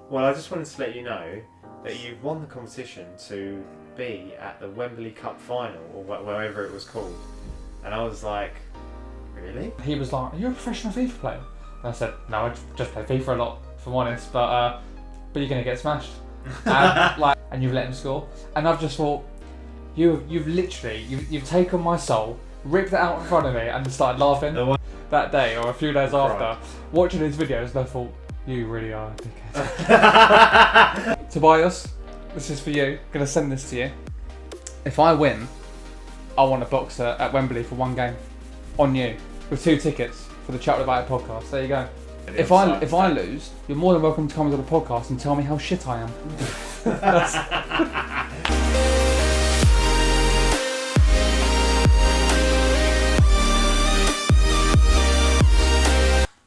Well, I just wanted to let you know that you've won the competition to be at the Wembley Cup final, or wherever it was called. And I was like, really? He was like, "Are you a professional FIFA player?" And I said, "No, I just play FIFA a lot, if I'm honest. But you're gonna get smashed." And you've let him score. And I've just thought, you've literally taken my soul, ripped it out in front of me, and started laughing that day or a few days after, watching his videos. And I thought, you really are a dickhead. Tobias, this is for you. I'm gonna send this to you. If I win, I want a boxer at Wembley for one game, on you, with 2 tickets for the Chat About It podcast. There you go. If I lose, you're more than welcome to come to the podcast and tell me how shit I am.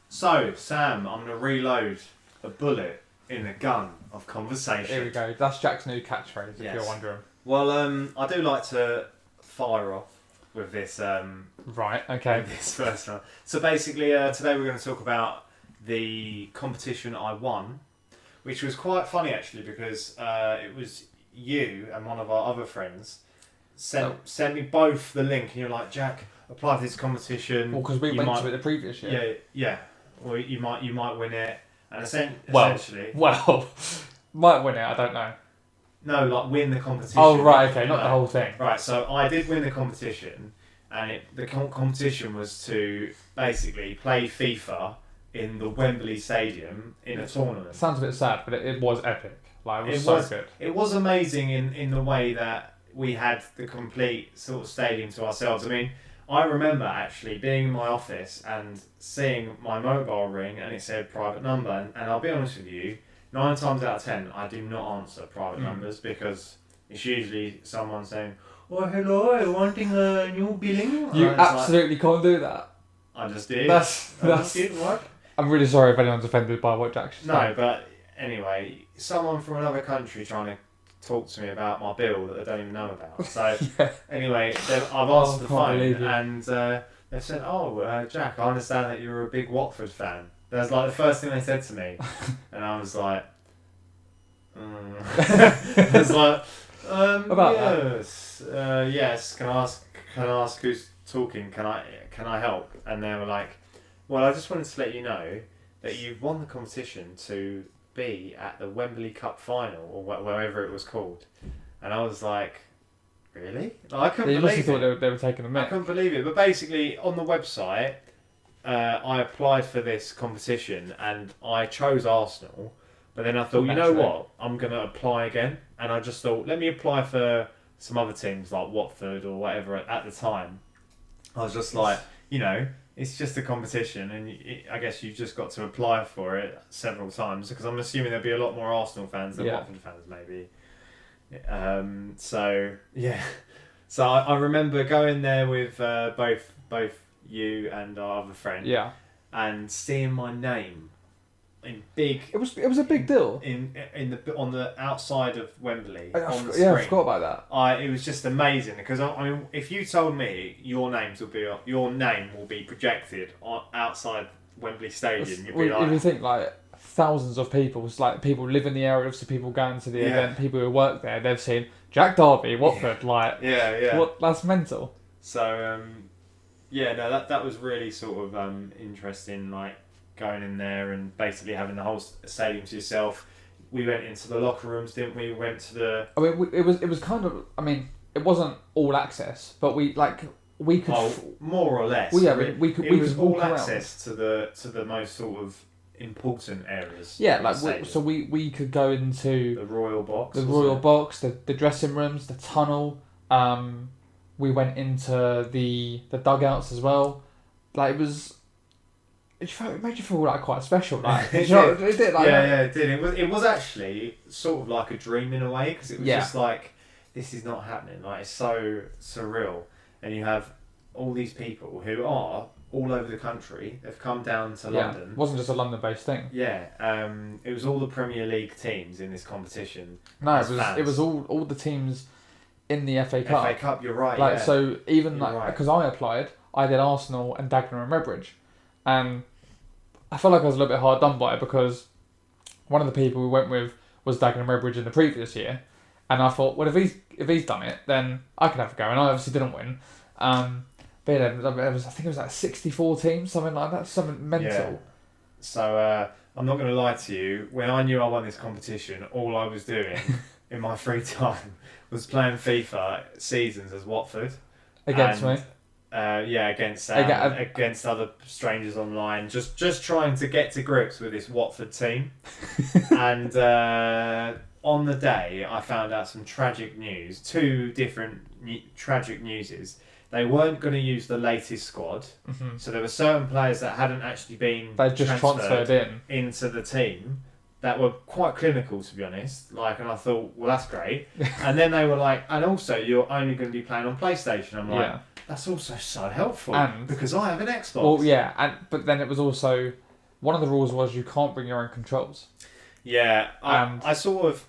So, Sam, I'm going to reload a bullet in a gun of conversation. Here we go. That's Jack's new catchphrase, if you're wondering. Well, I do like to fire off with this. Right, okay. With this first one. So basically, today we're going to talk about the competition I won, which was quite funny actually, because it was you and one of our other friends sent me both the link, and you're like, Jack, apply for this competition. Well, because we went to it the previous year. Yeah. Well, you might win it, and essentially, might win it. I don't know. No, like win the competition. Oh right, okay, not the whole thing. Right, so I did win the competition, and the competition was to basically play FIFA in the Wembley Stadium in a tournament. Sounds a bit sad, but it was epic. Like it was good. It was amazing in the way that we had the complete sort of stadium to ourselves. I mean, I remember actually being in my office and seeing my mobile ring and it said private number, and I'll be honest with you, 9 times out of 10 I do not answer private numbers, because it's usually someone saying, "Oh hello, I'm wanting a new billing." You absolutely can't do that. I just did. What? I'm really sorry if anyone's offended by what Jack said. No, but anyway, someone from another country trying to talk to me about my bill that they don't even know about. So anyway, I've answered the phone, and they've said, "Oh, Jack, I understand that you're a big Watford fan." That's like the first thing they said to me, and I was like, I was like, yes, yes. Can I ask who's talking? Can I help? And they were like, "Well, I just wanted to let you know that you've won the competition to be at the Wembley Cup final, or wherever it was called." And I was like, really? I couldn't believe it. Thought they were taking a mick. I couldn't believe it. But basically, on the website, I applied for this competition and I chose Arsenal. But then I thought, you know what? I'm going to apply again. And I just thought, let me apply for some other teams like Watford or whatever at the time. I was just like, it's just a competition, and I guess you've just got to apply for it several times, because I'm assuming there'll be a lot more Arsenal fans than Watford fans, maybe. So I remember going there with both you and our other friend, and seeing my name in big. It was a big deal on the outside of Wembley on the screen. Yeah, I forgot about that. It was just amazing, because I mean, if you told me your name will be projected outside Wembley Stadium, you'd be like. If you think like thousands of people, it's like people live in the area, obviously people going to the event, people who work there, they've seen Jack Darby, Watford, that's mental. So that was really sort of interesting, like going in there and basically having the whole stadium to yourself. We went into the locker rooms, didn't we? We went to the. I mean, it was kind of. I mean, it wasn't all access, but we could. More or less. Well, yeah, we could. It was all access to the most sort of important areas. Yeah, so we could go into the Royal Box. The dressing rooms, the tunnel. We went into the dugouts as well. Like it was. It made you feel like quite special. Like it did. It did. It was actually sort of like a dream in a way, because it was just like, this is not happening. Like, it's so surreal, and you have all these people who are all over the country. They've come down to London. It wasn't just a London-based thing. Yeah. It was all the Premier League teams in this competition. No, it was all the teams in the FA Cup. FA Cup, you're right. Like so, even because I applied, I did Arsenal and Dagenham and Redbridge, and I felt like I was a little bit hard done by it, because one of the people we went with was Dagenham Redbridge in the previous year, and I thought, well, if he's done it, then I could have a go. And I obviously didn't win. But yeah, I think it was like 64 teams, something like that, something mental. Yeah. So I'm not going to lie to you. When I knew I won this competition, all I was doing in my free time was playing FIFA seasons as Watford. Against me? Against Sam, against other strangers online. Just trying to get to grips with this Watford team. And on the day, I found out some tragic news. Two different tragic newses. They weren't going to use the latest squad. Mm-hmm. So there were certain players that hadn't actually been they just transferred into the team that were quite clinical, to be honest. And I thought, well, that's great. And then they were like, and also you're only going to be playing on PlayStation. I'm like, that's also so helpful because I have an Xbox. Well, yeah, but then it was also one of the rules was you can't bring your own controls. Yeah, I sort of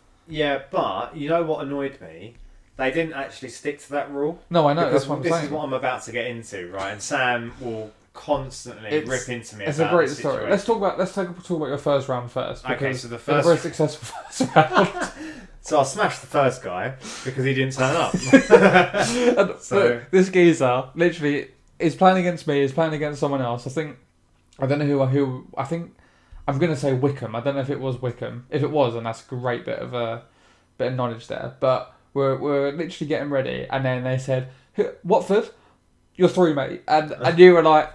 but you know what annoyed me? They didn't actually stick to that rule. No, I know. That's what I'm saying. This is what I'm about to get into, right? And Sam will constantly rip into me. It's a great story. Let's talk about your first round first. Okay, so the first, a very successful first round. So I smashed the first guy because he didn't turn up. So this geezer literally is playing against me. Is playing against someone else. I don't know who. I think I'm going to say Wickham. I don't know if it was Wickham. If it was, then that's a great bit of knowledge there. But we're literally getting ready, and then they said, "Watford, you're through, mate," and you were like,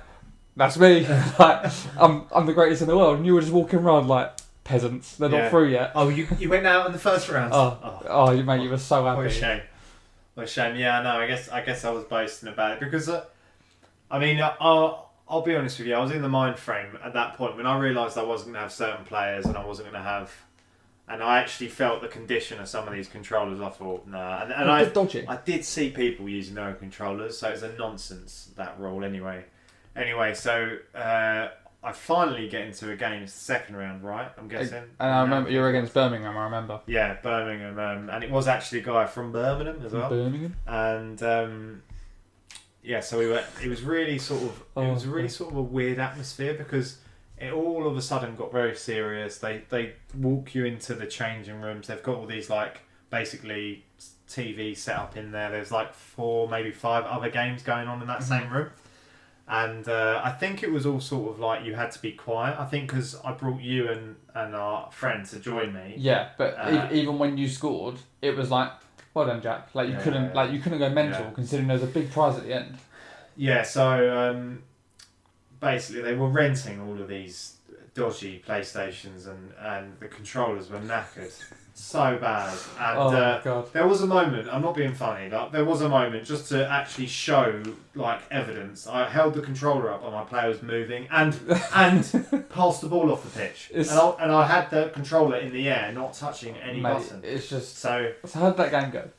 "That's me." Like I'm the greatest in the world, and you were just walking around like peasants. They're not through yet. Oh, you went out in the first round. Mate, you were so happy. What a shame. What a shame. Yeah, no, I guess I was boasting about it because I'll be honest with you. I was in the mind frame at that point when I realised I wasn't going to have certain players and I wasn't going to have. And I actually felt the condition of some of these controllers. I thought, nah. And I did see people using their own controllers, so it was a nonsense, that rule anyway. So I finally get into a game. It's the second round, right? I'm guessing. And I remember you were against Birmingham, I remember. Yeah, Birmingham. And it was actually a guy from Birmingham as well. Birmingham? And so we were. It was really sort of a weird atmosphere because it all of a sudden got very serious. They walk you into the changing rooms. They've got all these basically TV set up in there. There's 4, maybe 5 other games going on in that same room. And I think it was all sort of you had to be quiet. I think because I brought you and our friend to join me. Yeah, but even when you scored, it was well done, Jack. You couldn't go mental considering there was a big prize at the end. Yeah, so basically they were renting all of these dodgy PlayStations and the controllers were knackered. So bad. And God. There was a moment, I'm not being funny, there was a moment just to actually show evidence. I held the controller up and my player was moving and passed the ball off the pitch. And I had the controller in the air, not touching any button. It's just... So how did that game go?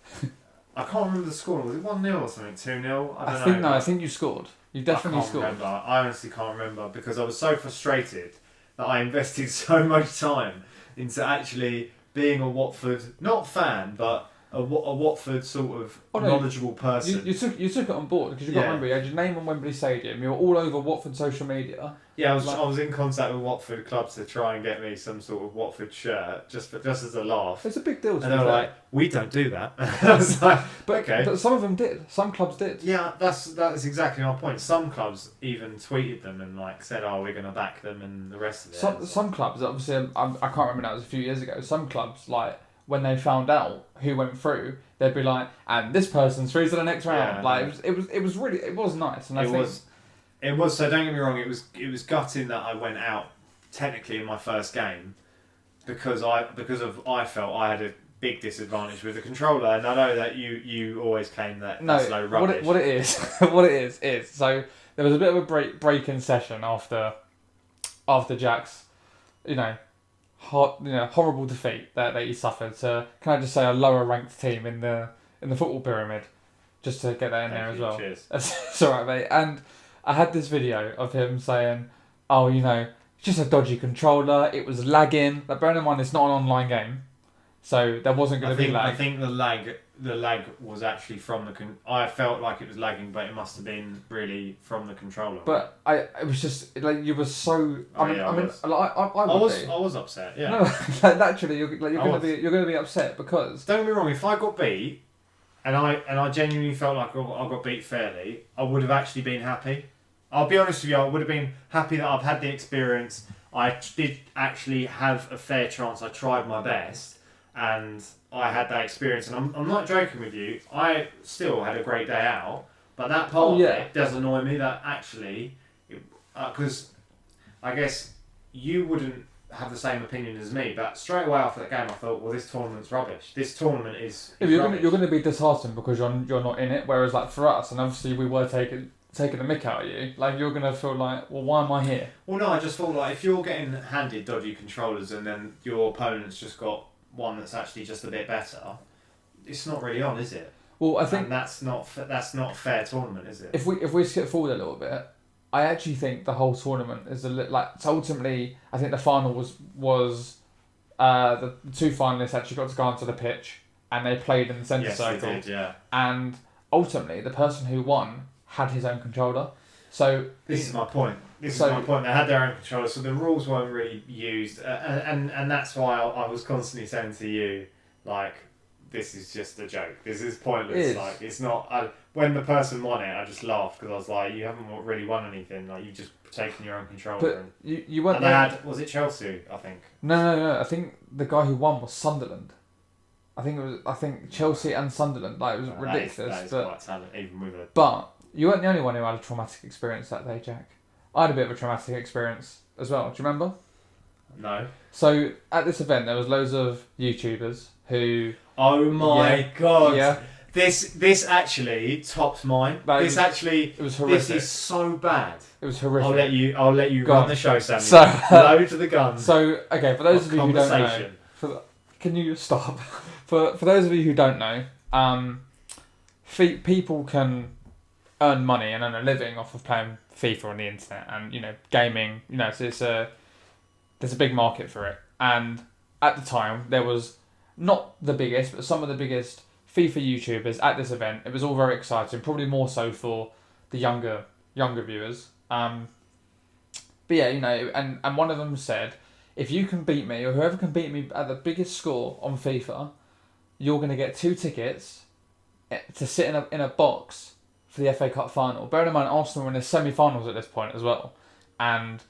I can't remember the score. Was it 1-0 or something? 2-0? I don't know. I think you scored. You definitely scored. Remember. I honestly can't remember because I was so frustrated that I invested so much time into actually being a Watford, not fan, but a Watford sort of knowledgeable person. You took it on board because you got to remember you had your name on Wembley Stadium. You were all over Watford social media. Yeah, I was in contact with Watford clubs to try and get me some sort of Watford shirt just as a laugh. It's a big deal. And they were like, "We don't do that." I was like, "Okay." But some of them did. Some clubs did. Yeah, that's exactly my point. Some clubs even tweeted them and said, "Oh, we're going to back them," and the rest of it. Some clubs, obviously, I can't remember now. It was a few years ago. Some clubs when they found out who went through, they'd be like, "And this person's through to the next round." It was nice, and it was. So don't get me wrong. It was gutting that I went out technically in my first game because I felt I had a big disadvantage with the controller, and I know that you always claim that that's no rubbish. What it is so there was a bit of a break-in session after Jack's, horrible defeat that he suffered to, can I just say, a lower ranked team in the football pyramid, just to get that in there as well. Cheers. It's alright, mate. And I had this video of him saying, "Oh, it's just a dodgy controller. It was lagging." But bearing in mind, it's not an online game, So there wasn't going to be lag. I think the lag was actually from the. I felt like it was lagging, but it must have been really from the controller. But it was just like you were so. I was upset. Yeah. No, like, naturally, you're gonna be upset because. Don't get me wrong. If I got beat, and I genuinely felt like I got beat fairly, I would have actually been happy. I'll be honest with you. I would have been happy that I've had the experience. I did actually have a fair chance. I tried my best. And I had that experience, and I'm not joking with you. I still had a great day out, but that part of it does annoy me. That actually, because I guess you wouldn't have the same opinion as me, but straight away after that game, I thought, well, this tournament's rubbish. This tournament is you're rubbish. You're going to be disheartened because you're not in it. Whereas like for us, and obviously we were taking the mick out of you. Like you're going to feel like, well, why am I here? Well, no, I just thought like if you're getting handed dodgy controllers and then your opponent's just got one that's actually just a bit better, it's not really on, is it? Well, I think and that's not a fair tournament, is it? If we skip forward a little bit, I actually think the whole tournament is so ultimately I think the final was the two finalists actually got to go onto the pitch and they played in the centre circle. They did, yeah. And ultimately the person who won had his own controller. So this is my point. They had their own controller, so the rules weren't really used, and that's why I was constantly saying to you, like, this is just a joke. This is pointless. Like, it's not. When the person won it, I just laughed because I was like, you haven't really won anything. Like, you've just taken your own controller. But you weren't. And they had, was it Chelsea? I think. No. I think the guy who won was Sunderland. I think Chelsea and Sunderland. Like, it was ridiculous. That is quite talent, even with it. But you weren't the only one who had a traumatic experience that day, Jack. I had a bit of a traumatic experience as well. Do you remember? No. So at this event, there was loads of YouTubers who. Oh my god! Yeah. This actually topped mine. It was horrific. This is so bad. It was horrific. I'll let you run the show, Sammy. So load to the gun. So okay, for those of you who don't know, can you stop? For those of you who don't know, people can earn money and earn a living off of playing FIFA on the internet and gaming. So there's a big market for it. And at the time, there was not the biggest, but some of the biggest FIFA YouTubers at this event. It was all very exciting, probably more so for the younger viewers. But yeah, and one of them said, if you can beat me, or whoever can beat me at the biggest score on FIFA, you're going to get 2 tickets to sit in a box for the FA Cup final. Bearing in mind, Arsenal were in the semi-finals at this point as well. And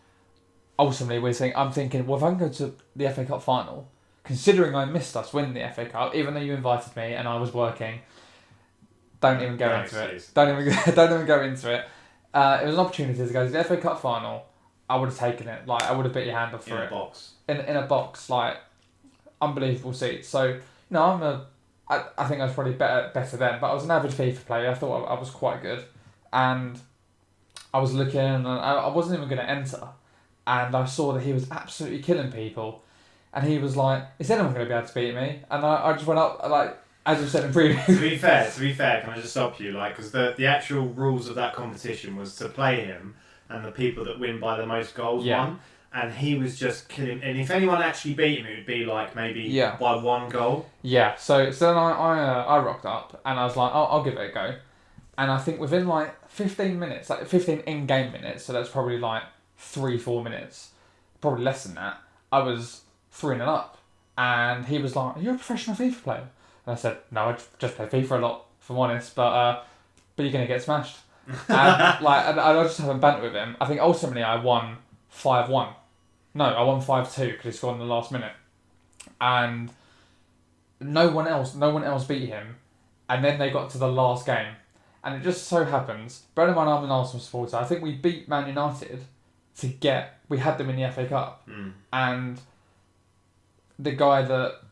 ultimately, I'm thinking, well, if I can go to the FA Cup final, considering I missed us winning the FA Cup, even though you invited me and I was working, don't even go into it. Don't even go into it. It was an opportunity to go to the FA Cup final. I would have taken it. Like, I would have bit your hand off for it. In a box, like, unbelievable seats. So, I think I was probably better then, but I was an average FIFA player. I thought I was quite good. And I was looking, and I wasn't even going to enter. And I saw that he was absolutely killing people. And he was like, is anyone going to be able to beat me? And I just went up, like, as you said in previous... To be fair, can I just stop you? Like, because the actual rules of that competition was to play him, and the people that win by the most goals won. And he was just killing... And if anyone actually beat him, it would be like maybe by 1 goal. Yeah, so then I rocked up, and I was like, I'll give it a go. And I think within like 15 minutes, like 15 in-game minutes, so that's probably like 3-4 minutes, probably less than that, I was 3-0 up. And he was like, are you a professional FIFA player? And I said, no, I just play FIFA a lot, if I'm honest, but you're going to get smashed. And I was just having banter with him. I think ultimately I won 5-1. No, I won 5-2 because he scored in the last minute. And no one else beat him. And then they got to the last game. And it just so happens, bear in mind I'm an Arsenal supporter, I think we beat Man United we had them in the FA Cup. And the guy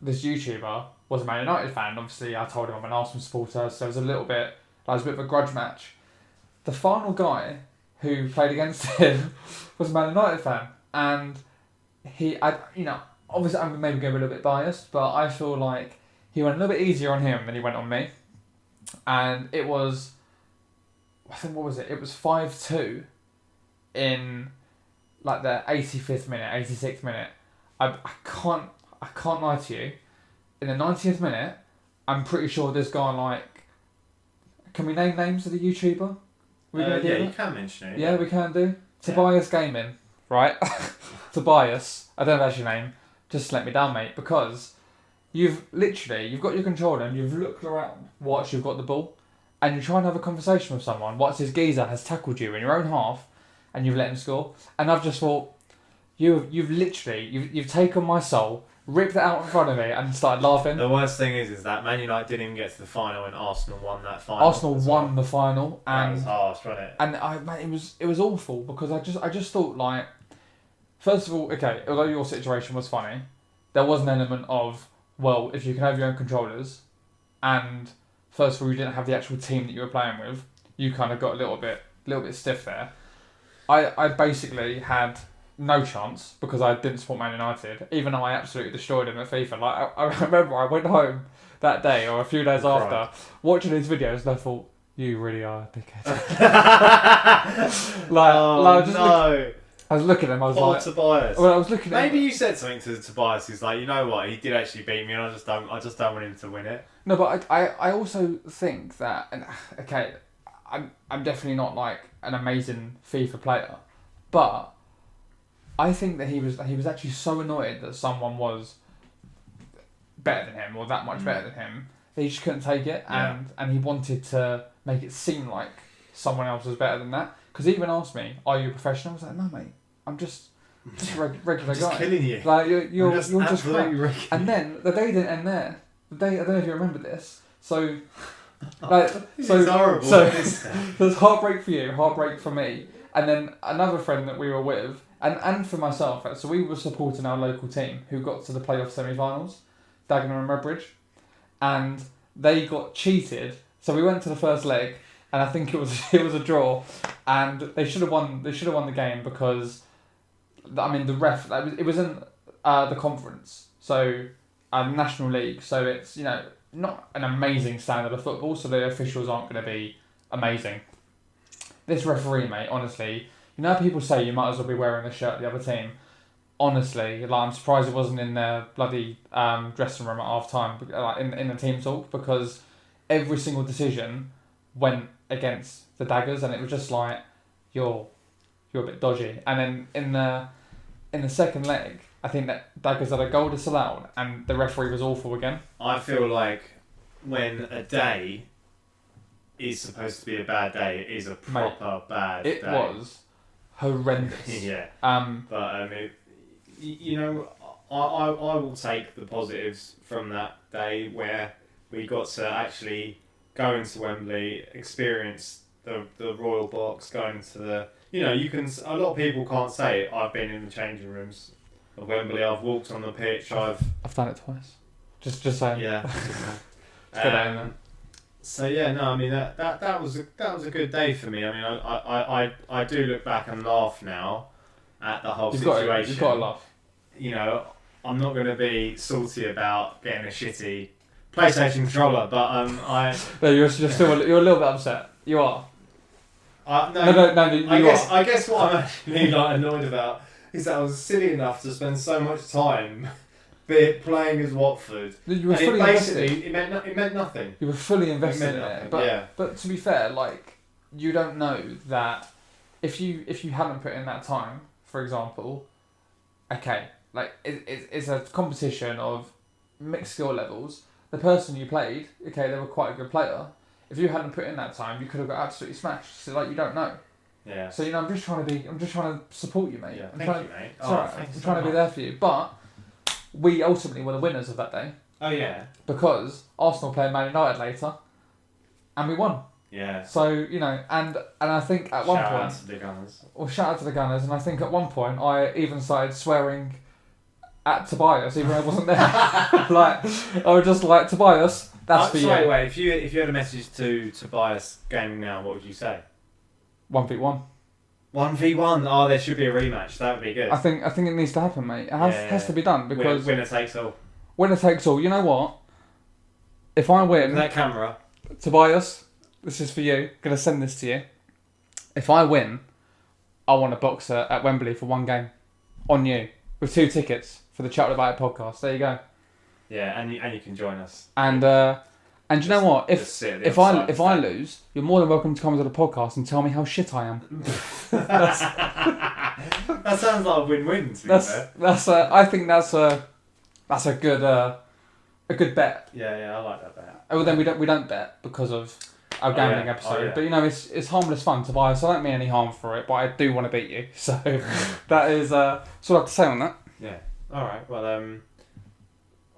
this YouTuber was a Man United fan. Obviously I told him I'm an Arsenal supporter, so it was a bit of a grudge match. The final guy who played against him was a Man United fan. And obviously I'm maybe going to be a little bit biased, but I feel like he went a little bit easier on him than he went on me. And it was, I think, what was it? It was 5-2 in like the 85th minute, 86th minute. I can't lie to you. in the 90th minute, I'm pretty sure this guy like. Can we name names of the YouTuber? Yeah, you can mention it. Yeah, we can do. Tobias Gaming, right? Tobias, I don't know if that's your name. Just let me down, mate, because you've got your controller and you've looked around, watched, you've got the ball, and you're trying to have a conversation with someone. Watch, this geezer has tackled you in your own half, and you've let him score. And I've just thought, you've literally taken my soul, ripped it out in front of me, and started laughing. The worst thing is that Man United didn't even get to the final, and Arsenal won that final. Arsenal won the final, and that was harsh, wasn't it? And it was awful because I just thought like, first of all, okay, although your situation was funny, there was an element of, well, if you can have your own controllers, and first of all you didn't have the actual team that you were playing with, you kind of got a little bit stiff there. I basically had no chance because I didn't support Man United, even though I absolutely destroyed him at FIFA. Like I remember I went home that day or a few days after watching his videos and I thought, you really are a dickhead. I was looking at him. I was like, Tobias. Well, I was looking at Maybe you said something to Tobias. He's like, you know what? He did actually beat me, and I just don't want him to win it. No, but I also think that, and okay, I'm definitely not like an amazing FIFA player, but I think that he was actually so annoyed that someone was better than him or that much better than him that he just couldn't take it, and he wanted to make it seem like someone else was better than that. Because he even asked me, "Are you a professional?" I was like, "No, mate. I'm just a regular just guy." Killing you. Like you're just crap. Regular. And then the day didn't end there. The day, I don't know if you remember this. So, like, this is horrible. So there's heartbreak for you, heartbreak for me, and then another friend that we were with, and for myself. So we were supporting our local team who got to the playoff semi-finals, Dagenham and Redbridge, and they got cheated. So we went to the first leg. And I think it was a draw, and they should have won. They should have won the game because, I mean, the ref. It was in the conference, so National League. So it's not an amazing standard of football. So the officials aren't going to be amazing. This referee, mate, honestly, how people say you might as well be wearing the shirt of the other team. Honestly, like I'm surprised it wasn't in their bloody dressing room at half time, like in the team talk, because every single decision went against the Daggers, and it was just like you're a bit dodgy. And then in the second leg, I think that Daggers had a goal disallowed, and the referee was awful again. I feel like when a day is supposed to be a bad day, it is a proper bad day. It was horrendous. Yeah. But I mean, I will take the positives from that day where we got to actually go into Wembley, experience the Royal Box, going to the... a lot of people can't say I've been in the changing rooms of Wembley, I've walked on the pitch, I've done it twice. Just saying. Yeah. So yeah, no, I mean that was a good day for me. I mean, I do look back and laugh now at the whole situation. You've got to laugh. I'm not going to be salty about getting a shitty PlayStation controller, but No, you're still a little bit upset. You are. No, I guess what I'm actually annoyed about is that I was silly enough to spend so much time playing as Watford. You were fully invested. It meant nothing. You were fully invested in it. But to be fair, like, you don't know that if you hadn't put in that time, for example, okay, like it's a competition of mixed skill levels. The person you played, okay, they were quite a good player. If you hadn't put in that time, you could have got absolutely smashed. So like, you don't know. Yeah. So I'm just trying to support you, mate. Yeah. I'm Thank you, mate. I'm trying to be there for you. But we ultimately were the winners of that day. Oh yeah. Because Arsenal played Man United later, and we won. Yeah. So and I think at one point. Shout out to the Gunners. Well, shout out to the Gunners, and I think at one point I even started swearing at Tobias, even though I wasn't there. Like, I was just like, Tobias, that's for you. Wait, if you had a message to Tobias Gaming now, what would you say? 1v1. 1v1? Oh, there should be a rematch. That would be good. I think it needs to happen, mate. It has to be done, because... Winner takes all. Winner takes all. You know what? If I win... That camera. Tobias, this is for you. Going to send this to you. If I win, I want a boxer at Wembley for one game. On you. With 2 tickets for the Chat About It podcast. There you go. Yeah, and you can join us. And you know what? If I lose, you're more than welcome to come to the podcast and tell me how shit I am. That sounds like a win-win. I think that's a good bet. Yeah, I like that bet. Oh, well, then we don't bet because of our gambling episode. But you know, it's harmless fun, Tobias. I don't mean any harm for it, but I do want to beat you. So that is that's all I have to say on that. Yeah. All right. Well,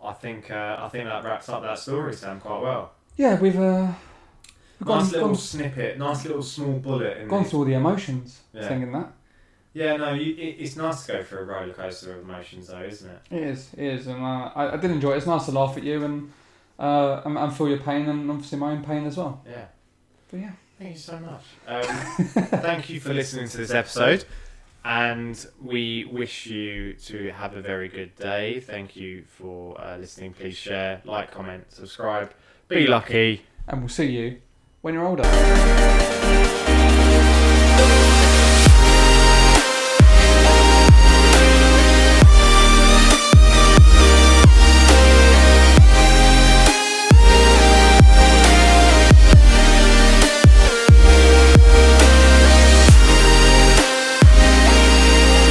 I think that wraps up that story, Sam, quite well. Yeah, we've nice little snippet, nice little small bullet. Gone through all the emotions, thinking that. Yeah, no, it's nice to go through a roller coaster of emotions, though, isn't it? It is, and I did enjoy it. It's nice to laugh at you and feel your pain, and obviously my own pain as well. Yeah. But yeah. Thank you so much. Thank you for listening to this episode, and we wish you to have a very good day. Thank you for listening. Please share, like, comment, subscribe. Be lucky. And we'll see you when you're older.